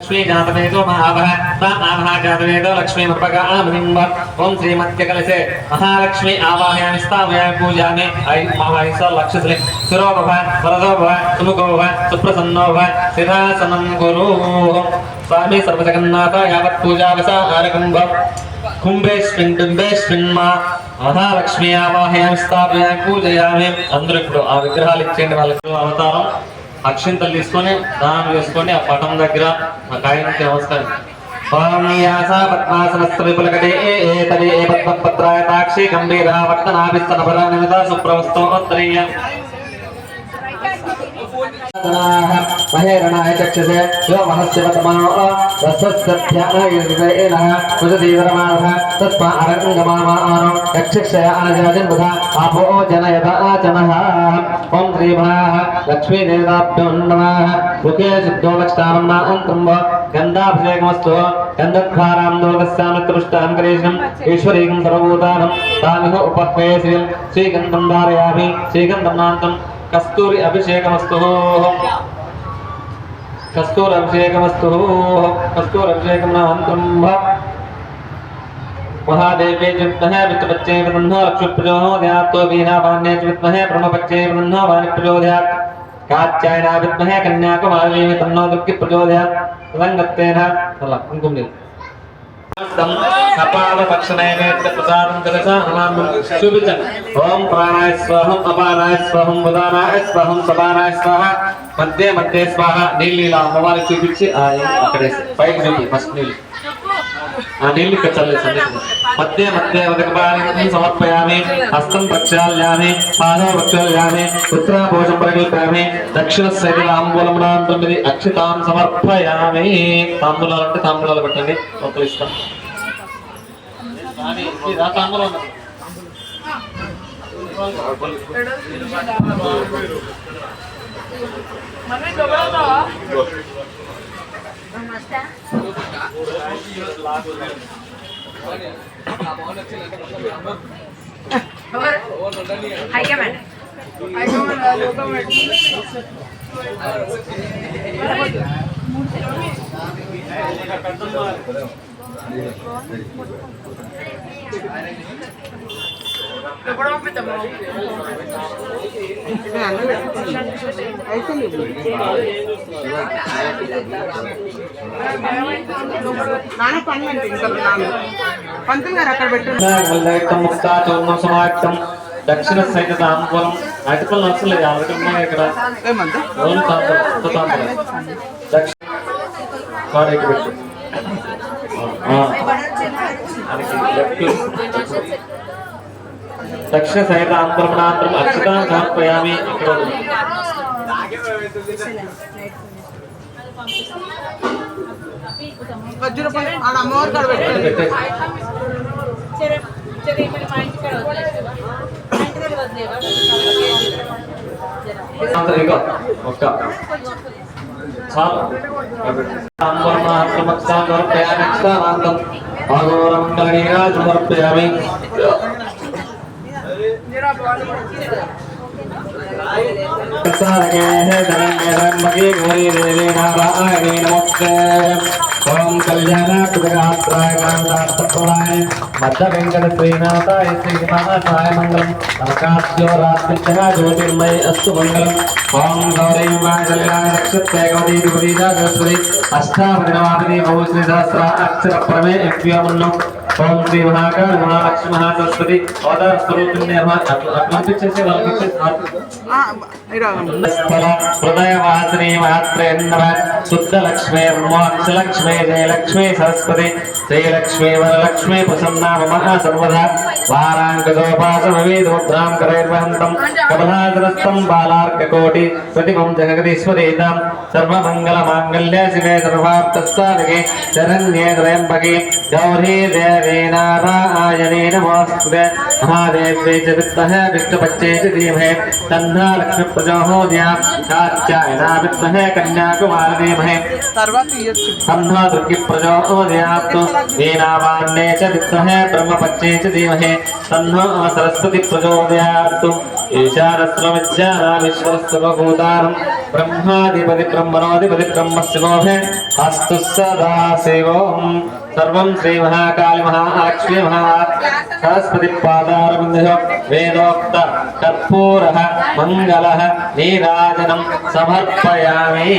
लक्ष्मी जातवेदो महाभः तामः जातवेदो लक्ष्मी मर्पगामनिम्ब ओम श्रीमत्यकलसे महालक्ष्मी आवाहयामि स्थापयामि पूजयामि ऐ महाईश लक्षश्री सुरो भव वरदो भव सुमुखो भव सुप्रसन्नो भव सिंहासनं कुरु स्वामी सर्वजगन्नाथ यावत् पूजावसा आरकं भव कुंभेस्मिन् बिम्बेस्मिन् मा महालक्ष्मी आवाहयामि स्थापयामि पूजयामि అందరూ ఇప్పుడు ఆ విగ్రహాలు ఇచ్చేయండి వాళ్ళకి అవతారం అక్షింతలు తీసుకొని దానం చేసుకొని ఆ పటం దగ్గర ఆ కాయనికి నమస్కారం పామ్యాసా పద్మాసనస్థ విపులకటే ఏతది ఏ పద్మపత్రాయ తాక్షి గంభీరా వర్తనాభిస్తనపరా నిమిత సుప్రవస్తోత్తరీయ महेरणाय चक्षुषे यो महस्य पद्मनो रसस्यध्यानः कुजदीवरमानः तस्मा अरङ्गमामानो यक्षक्षय आनजाजन्बुधा आपो जनयदाचनः ओम श्रीमः लक्ष्मीदेवताभ्यो नमः मुखे शुद्धो लक्ष्मान्नान्तं गन्धाभिषेकमस्तु गन्धद्वारां दोलस्यामित्रपुष्टां करेशम् ईश्वरीकं सर्वभूतानं तामिह उपह्वेश्रियं श्रीगन्धं धारयामि श्रीगन्धं नान्तं कस्तूरी अभिषेकमस्तु कस्तूर अभिषेकमस्तु कस्तूर अभिषेकं नामन्त्रं महादेवे विद्महे वित्तपच्चे ब्रह्म लक्ष्मी प्रचोदयात् तो वीणापाण्ये विद्महे ब्रह्मपच्चे ब्रह्म वाणी प्रचोदयात् कात्यायना विद्महे कन्याकुमारी तन्नो दुर्गे प्रचोदयात् रंगत्तेन चला कुंकुम कपाल पक्षनैवेद्य प्रसादं कलशा हनुमान शुभिचं ओम प्राणाय स्वाहं अपानाय स्वाहं उदानाय स्वाहं सपानाय स्वाहा मध्य मध्य स्वाहा नीलीला अम्मवारी చూపించి అక్కడే పైకి చూపి ఫస్ట్ నీళ్ళు ఆ నీళ్ళు కచ్చలే మధ్య మధ్య ఉదకపానం సమర్పయామి హస్తం ప్రక్షాళయామి పాదం ప్రక్షాళయామి పుత్రాభోజం ప్రకల్పయామి దక్షిణ శైలాంబూలం 9 అక్షతాం సమర్పయామి తాంబూలాలు అంటే తాంబూలాలు పెట్టండి ఒకరు ఇష్టం స్వామి ఈ తాంబూలం మమ్మీ దొరకదా నమస్తే హైకమాండ్ ఎప్పుడు పంపిద్దాం నాన్న పని పంతున్నారు అక్కడ పెట్టు దక్షిణ సైడ్ తాంబూలం అటుకలు నచ్చలేదు ఆల్రెడీ ఉన్నాయి ఇక్కడ దక్షిణ సైడ్ తాంబూలం అక్షతాం సమర్పయామి ఇక్కడ అమ్మవారి కాడ పెట్టండి సమర్పయామి ओम कल्याणाय कांताय मध्य वेंकट श्रीनाथाय श्रीनाथाय मंगलम नमकास्यो रात्रिचः ज्योतिर्मय अस्तु मंगलम ओम गौरी मांगल्याय नक्षत्रे गौरी विपरीता सरस्वती अष्टावरणवादिनी भूश्री सहस्र अक्षर प्रमे एक्व्यमन्नो ओम श्री महाकाल महालक्ष्मी महासरस्वती अवतार स्वरूपिण्ये अग्निपिच्छसे वल्किच्छे हृदय वासनी महात्रेन्नव शुद्ध लक्ष्मी मोक्ष लक्ष्मी जय लक्ष्मी सरस्वती जय लक्ष्मी वरलक्ष्मी प्रसन्ना मम सर्वदा वारांगदोपासमवेदमुद्रां करैर्वहन्तं कमलादरस्तं बालार्ककोटि प्रतिमं जगदीश्वरेतां सर्वमङ्गलमाङ्गल्ये शिवे सर्वार्थसाधके शरण्ये त्र्यम्बके गौरी देवी नारायणे नमोऽस्तुते महादेव्यै च विद्महे विष्णुपत्न्यै च धीमहि तन्नो लक्ष्मी प्रचोदयात् कात्यायना विद्महे कन्याकुमारी धीमहि तन्नो दुर्गे प्रचोदयात् वीणापाण्ये च विद्महे ब्रह्मपत्न्यै च धीमहि तन्नो सरस्वती प्रचोदयात् ईशानस्वमिज्ञानामीश्वरः सर्वभूतानां ब्रह्माधिपति ब्रह्मणोऽधिपति ब्रह्मशिवोऽभे अस्तु सदा शिवोऽहं सर्वं श्री महाकाली महालक्ष्मी सरस्वती पादारविन्दयो वेदोक्त कर्पूरः मङ्गलः नीराजनं समर्पयामि।